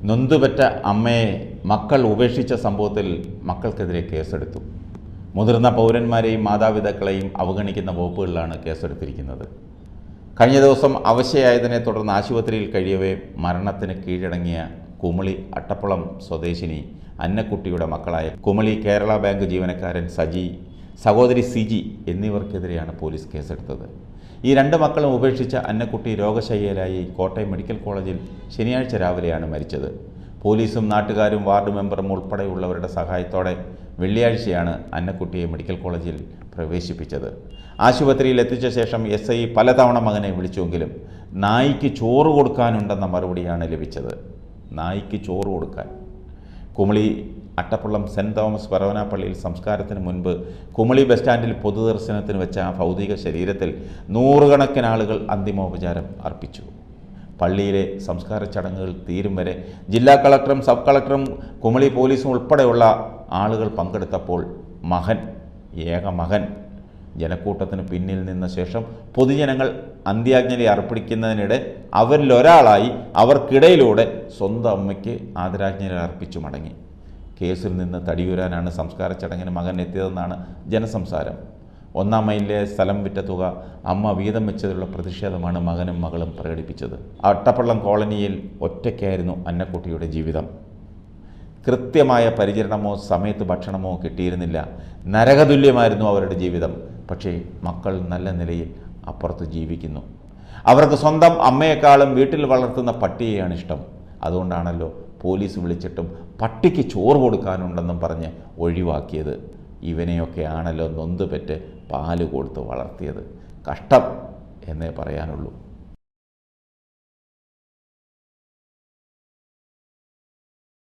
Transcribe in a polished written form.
നൊന്തുപെറ്റ അമ്മയെ മക്കൾ ഉപേക്ഷിച്ച സംഭവത്തിൽ മക്കൾക്കെതിരെ കേസെടുത്തു. മുതിർന്ന പൗരന്മാരെയും മാതാപിതാക്കളെയും അവഗണിക്കുന്ന വകുപ്പുകളിലാണ് കേസെടുത്തിരിക്കുന്നത്. കഴിഞ്ഞ ദിവസം അവശയായതിനെ തുടർന്ന് ആശുപത്രിയിൽ കഴിയവേ മരണത്തിന് കീഴടങ്ങിയ കുമളി അട്ടപ്പുളം സ്വദേശിനി അന്നക്കുട്ടിയുടെ മക്കളായ കുമളി കേരള ബാങ്ക് ജീവനക്കാരൻ സജി, സഹോദരി സിജി എന്നിവർക്കെതിരെയാണ് പോലീസ് കേസെടുത്തത്. ഈ രണ്ട് മക്കളും ഉപേക്ഷിച്ച അന്നക്കുട്ടി രോഗശയ്യയിലായി കോട്ടയം മെഡിക്കൽ കോളേജിൽ ശനിയാഴ്ച രാവിലെയാണ് മരിച്ചത്. പോലീസും നാട്ടുകാരും വാർഡ് മെമ്പറും ഉൾപ്പെടെയുള്ളവരുടെ സഹായത്തോടെ വെള്ളിയാഴ്ചയാണ് അന്നക്കുട്ടിയെ മെഡിക്കൽ കോളേജിൽ പ്രവേശിപ്പിച്ചത്. ആശുപത്രിയിൽ എത്തിച്ച ശേഷം SI പലതവണ മകനെ വിളിച്ചുവെങ്കിലും നായിക്ക് ചോറ് കൊടുക്കാനുണ്ടെന്ന മറുപടിയാണ് ലഭിച്ചത്. നായിക്ക് ചോറ് കൊടുക്കാൻ. കുമളി അട്ടപ്പുളം സെൻറ് തോമസ് ഫൊറോന പള്ളിയിൽ സംസ്കാരത്തിന് മുൻപ് കുമളി ബസ് സ്റ്റാൻഡിൽ പൊതുദർശനത്തിന് വെച്ച ആ ഭൗതിക ശരീരത്തിൽ നൂറുകണക്കിന് ആളുകൾ അന്തിമോപചാരം അർപ്പിച്ചു. പള്ളിയിലെ സംസ്കാര ചടങ്ങുകൾ തീരും വരെ ജില്ലാ കളക്ടറും സബ് കളക്ടറും കുമളി പോലീസും ഉൾപ്പെടെയുള്ള ആളുകൾ പങ്കെടുത്തപ്പോൾ ഏക മകൻ ജനക്കൂട്ടത്തിന് പിന്നിൽ നിന്ന ശേഷം പൊതുജനങ്ങൾ അന്ത്യാഞ്ജലി അർപ്പിക്കുന്നതിനിടെ അവരിലൊരാളായി അവർക്കിടയിലൂടെ സ്വന്തം അമ്മയ്ക്ക് ആദരാഞ്ജലി അർപ്പിച്ചു മടങ്ങി. കേസിൽ നിന്ന് തടിയുരാനാണ് സംസ്കാര ചടങ്ങിന് മകൻ എത്തിയതെന്നാണ് ജനസംസാരം. 1-ാം മൈലിലെ സ്ഥലം വിറ്റ തുക അമ്മ വീതം വെച്ചതിലുള്ള പ്രതിഷേധമാണ് മകനും മകളും പ്രകടിപ്പിച്ചത്. അട്ടപ്പള്ളം കോളനിയിൽ ഒറ്റയ്ക്കായിരുന്നു അന്നക്കുട്ടിയുടെ ജീവിതം. കൃത്യമായ പരിചരണമോ സമയത്ത് ഭക്ഷണമോ കിട്ടിയിരുന്നില്ല. നരകതുല്യമായിരുന്നു അവരുടെ ജീവിതം. പക്ഷേ മക്കൾ നല്ല നിലയിൽ അപ്പുറത്ത് ജീവിക്കുന്നു. അവർക്ക് സ്വന്തം അമ്മയെക്കാളും വീട്ടിൽ വളർത്തുന്ന പട്ടിയെയാണ് ഇഷ്ടം. അതുകൊണ്ടാണല്ലോ പോലീസ് വിളിച്ചിട്ടും പട്ടിക്ക് ചോറ് കൊടുക്കാനുണ്ടെന്നും പറഞ്ഞ് ഒഴിവാക്കിയത്. ഇവനെയൊക്കെ ആണല്ലോ നൊന്തുപെറ്റ് പാല് കൊടുത്ത് വളർത്തിയത്. കഷ്ടം എന്നേ പറയാനുള്ളൂ.